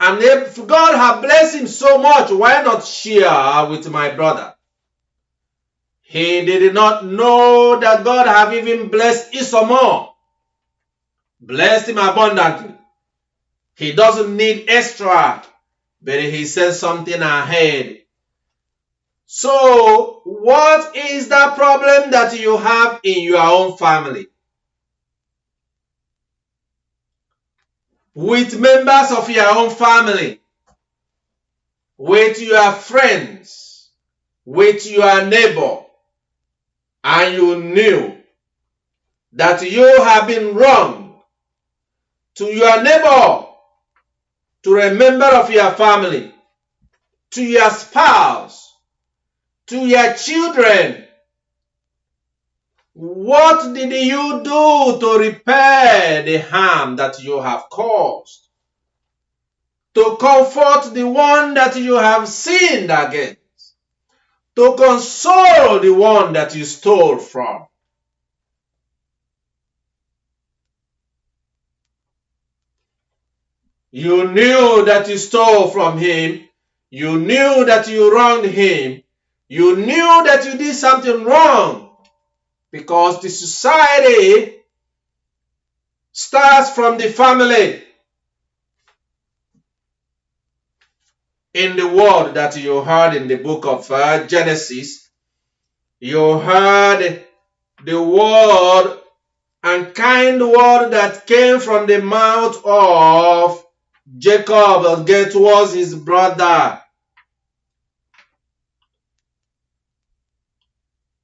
And if God has blessed him so much, why not share with my brother? He did not know that God have even blessed Esau more. Blessed him abundantly. He doesn't need extra, but he says something ahead. So, what is the problem that you have in your own family? With members of your own family, with your friends, with your neighbor, and you knew that you have been wrong to your neighbor, to a member of your family, to your spouse, to your children. What did you do to repair the harm that you have caused? To comfort the one that you have sinned against? To console the one that you stole from? You knew that you stole from him. You knew that you wronged him. You knew that you did something wrong. Because the society starts from the family. In the word that you heard in the book of Genesis, you heard the word and kind word that came from the mouth of Jacob towards his brother.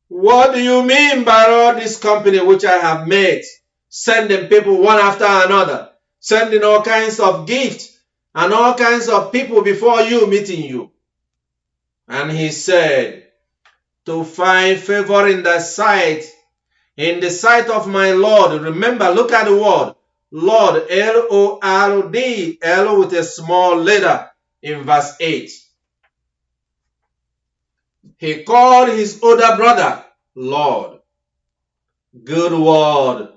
What do you mean by all this company which I have made? Sending people one after another, sending all kinds of gifts and all kinds of people before you, meeting you. And he said, to find favor in the sight of my Lord. Remember, look at the word, Lord, L-O-R-D, L with a small letter in verse 8. He called his older brother Lord. Good word.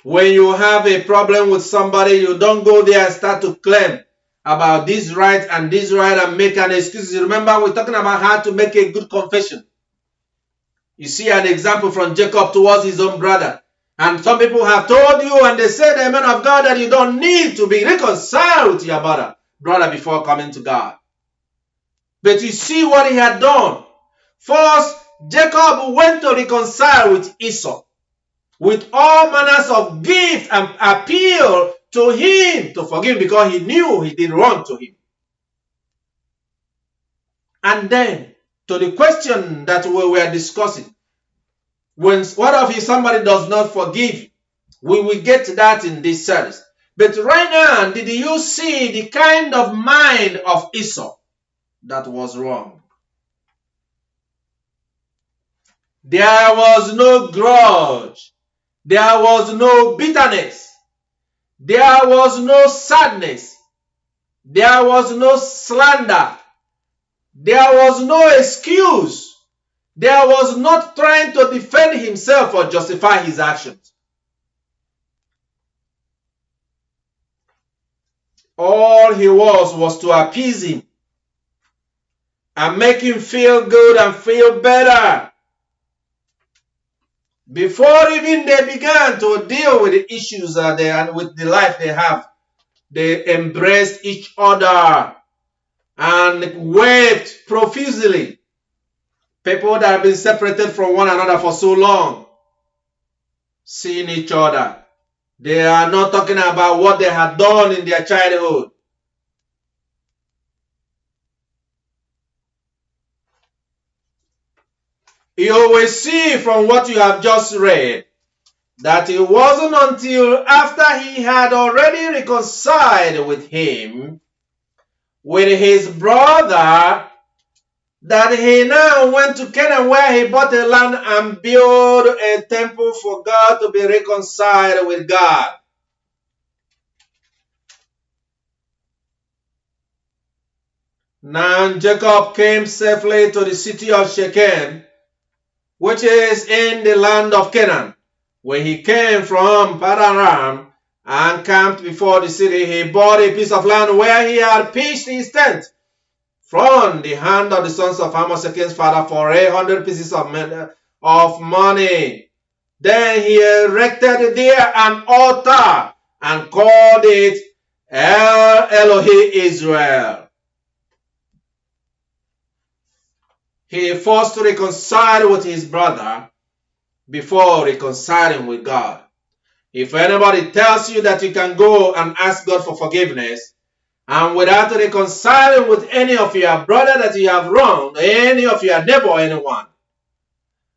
When you have a problem with somebody, you don't go there and start to claim about this right and make an excuse. Remember, we're talking about how to make a good confession. You see an example from Jacob towards his own brother. And some people have told you and they said, the man of God, that you don't need to be reconciled with your brother before coming to God. But you see what he had done. First, Jacob went to reconcile with Esau with all manners of gifts and appeal to him to forgive because he knew he did wrong to him. And then, to the question that we were discussing, what if somebody does not forgive? We will get to that in this service. But right now, did you see the kind of mind of Esau that was wrong? There was no grudge. There was no bitterness. There was no sadness. There was no slander. There was no excuse. There was not trying to defend himself or justify his actions. All he was to appease him and make him feel good and feel better. Before even they began to deal with the issues and with the life they have, they embraced each other and wept profusely. People that have been separated from one another for so long, seeing each other. They are not talking about what they had done in their childhood. You will see from what you have just read that it wasn't until after he had already reconciled with him, with his brother, that he now went to Canaan where he bought a land and built a temple for God to be reconciled with God. Now Jacob came safely to the city of Shechem, which is in the land of Canaan, where he came from Padan Aram, and camped before the city. He bought a piece of land where he had pitched his tent from the hand of the sons of Ammon, Shechem's father, for 100 pieces of money. Then he erected there an altar and called it El Elohe Israel. He first reconciled with his brother before reconciling with God. If anybody tells you that you can go and ask God for forgiveness, and without reconciling with any of your brother that you have wronged, any of your neighbor or anyone,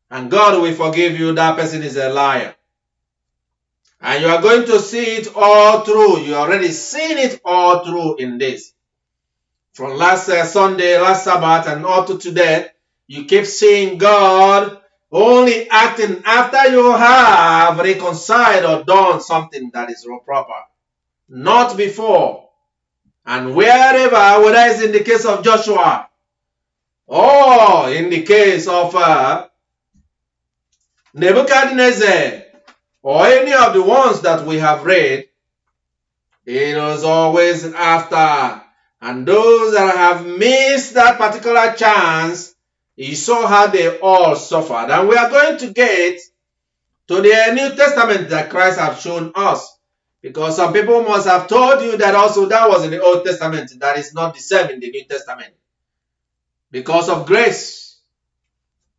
and God will forgive you, that person is a liar. And you are going to see it all through. You already seen it all through in this. From last Sunday, last Sabbath, and up to today, you keep seeing God only acting after you have reconciled or done something that is proper. Not before. And wherever, whether it's in the case of Joshua or in the case of Nebuchadnezzar or any of the ones that we have read, it was always after. And those that have missed that particular chance, you saw how they all suffered. And we are going to get to the New Testament that Christ has shown us. Because some people must have told you that also that was in the Old Testament. That is not the same in the New Testament. Because of grace.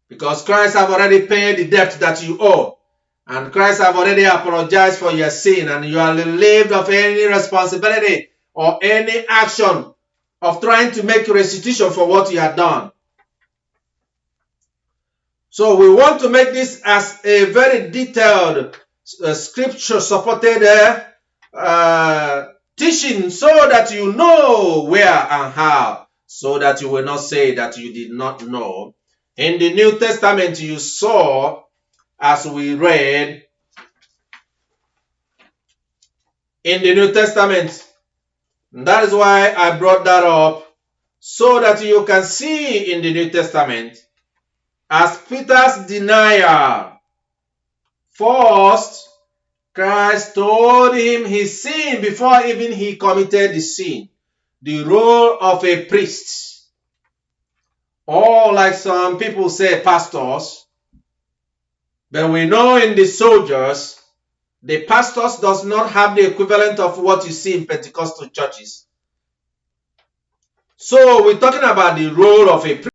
Because Christ have already paid the debt that you owe. And Christ have already apologized for your sin. And you are relieved of any responsibility or any action of trying to make restitution for what you have done. So we want to make this as a very detailed scripture supported teaching, so that you know where and how, so that you will not say that you did not know. In the New Testament, you saw, as we read, in the New Testament, that is why I brought that up, so that you can see in the New Testament, as Peter's denial. First, Christ told him his sin before even he committed the sin. The role of a priest. Or like some people say, pastors. But we know in the soldiers, the pastors does not have the equivalent of what you see in Pentecostal churches. So we're talking about the role of a priest.